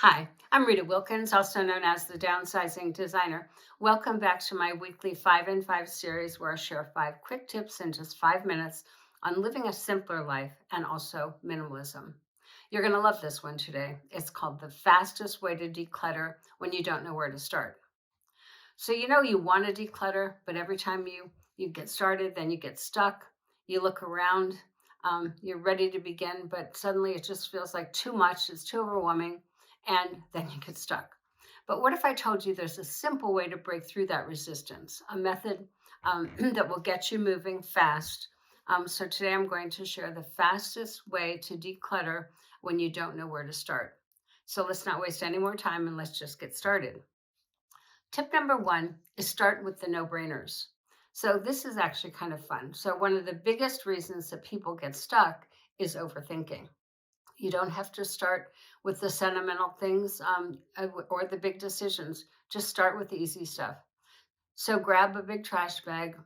Hi, I'm Rita Wilkins, also known as the Downsizing Designer. Welcome back to my weekly 5 in 5 series where I share 5 quick tips in just 5 minutes on living a simpler life and also minimalism. You're going to love this one today. It's called The Fastest Way to Declutter When You Don't Know Where to Start. So, you want to declutter, but every time you get started, then you get stuck. You look around, you're ready to begin, but suddenly it just feels like too much. It's too overwhelming, and then you get stuck. But what if I told you there's a simple way to break through that resistance, a method that will get you moving fast? So today I'm going to share the fastest way to declutter when you don't know where to start. So let's not waste any more time and let's just get started. Tip number one is start with the no-brainers. So this is actually kind of fun. So one of the biggest reasons that people get stuck is overthinking. You don't have to start with the sentimental things or the big decisions. Just start with the easy stuff. So grab a big trash bag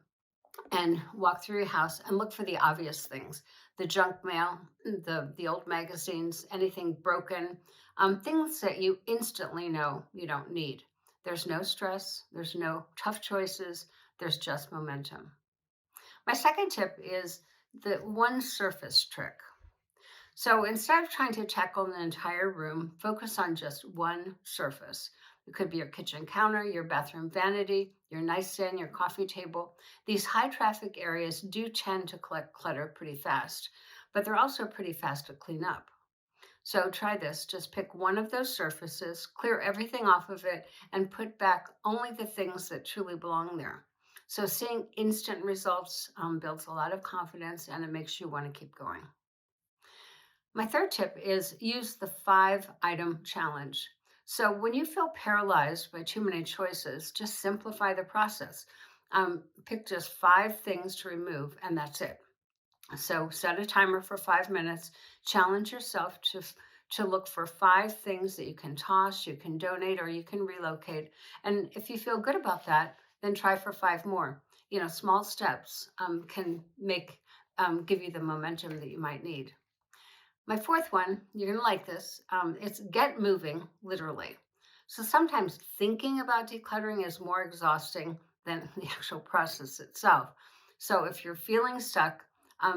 and walk through your house and look for the obvious things, the junk mail, the old magazines, anything broken, things that you instantly know you don't need. There's no stress, there's no tough choices, there's just momentum. My second tip is the one surface trick. So instead of trying to tackle an entire room, focus on just one surface. It could be your kitchen counter, your bathroom vanity, your nightstand, your coffee table. These high traffic areas do tend to collect clutter pretty fast, but they're also pretty fast to clean up. So try this. Just pick one of those surfaces, clear everything off of it, and put back only the things that truly belong there. So seeing instant results builds a lot of confidence and it makes you want to keep going. My third tip is use the 5 item challenge. So when you feel paralyzed by too many choices, just simplify the process. Pick just 5 things to remove, and that's it. So set a timer for 5 minutes. Challenge yourself to look for 5 things that you can toss, you can donate, or you can relocate. And if you feel good about that, then try for 5 more. Small steps can give you the momentum that you might need. My fourth one, you're going to like this. It's get moving, literally. So sometimes thinking about decluttering is more exhausting than the actual process itself. So if you're feeling stuck,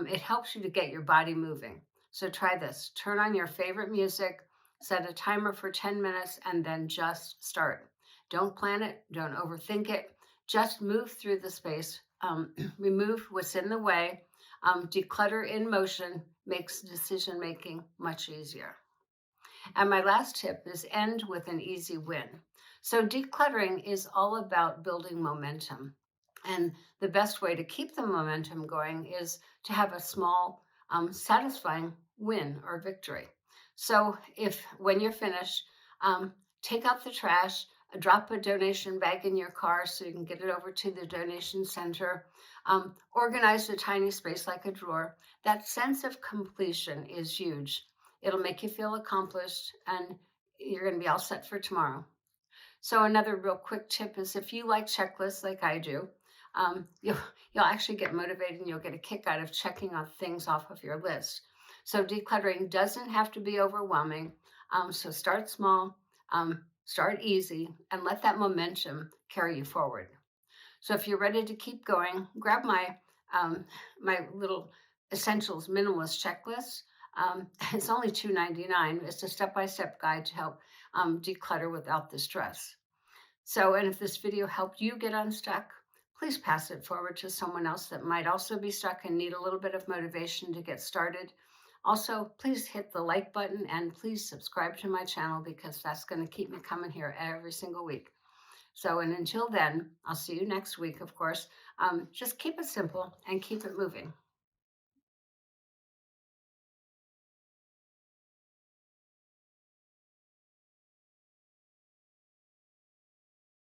it helps you to get your body moving. So try this. Turn on your favorite music, set a timer for 10 minutes, and then just start. Don't plan it, don't overthink it. Just move through the space, remove what's in the way. Declutter in motion makes decision making much easier. And my last tip is end with an easy win. So decluttering is all about building momentum. And the best way to keep the momentum going is to have a small, satisfying win or victory. So if when you're finished, take out the trash, drop a donation bag in your car so you can get it over to the donation center, organize a tiny space like a drawer. That sense of completion is huge. It'll make you feel accomplished and you're going to be all set for tomorrow. So another real quick tip is if you like checklists like I do, you'll actually get motivated and you'll get a kick out of checking off things off of your list. So decluttering doesn't have to be overwhelming. So start small, start easy, and let that momentum carry you forward. So if you're ready to keep going, grab my little essentials minimalist checklist. It's only $2.99. It's a step-by-step guide to help declutter without the stress. So, and if this video helped you get unstuck, please pass it forward to someone else that might also be stuck and need a little bit of motivation to get started. Also, please hit the like button and please subscribe to my channel because that's going to keep me coming here every single week. So, and until then, I'll see you next week, of course. Just keep it simple and keep it moving.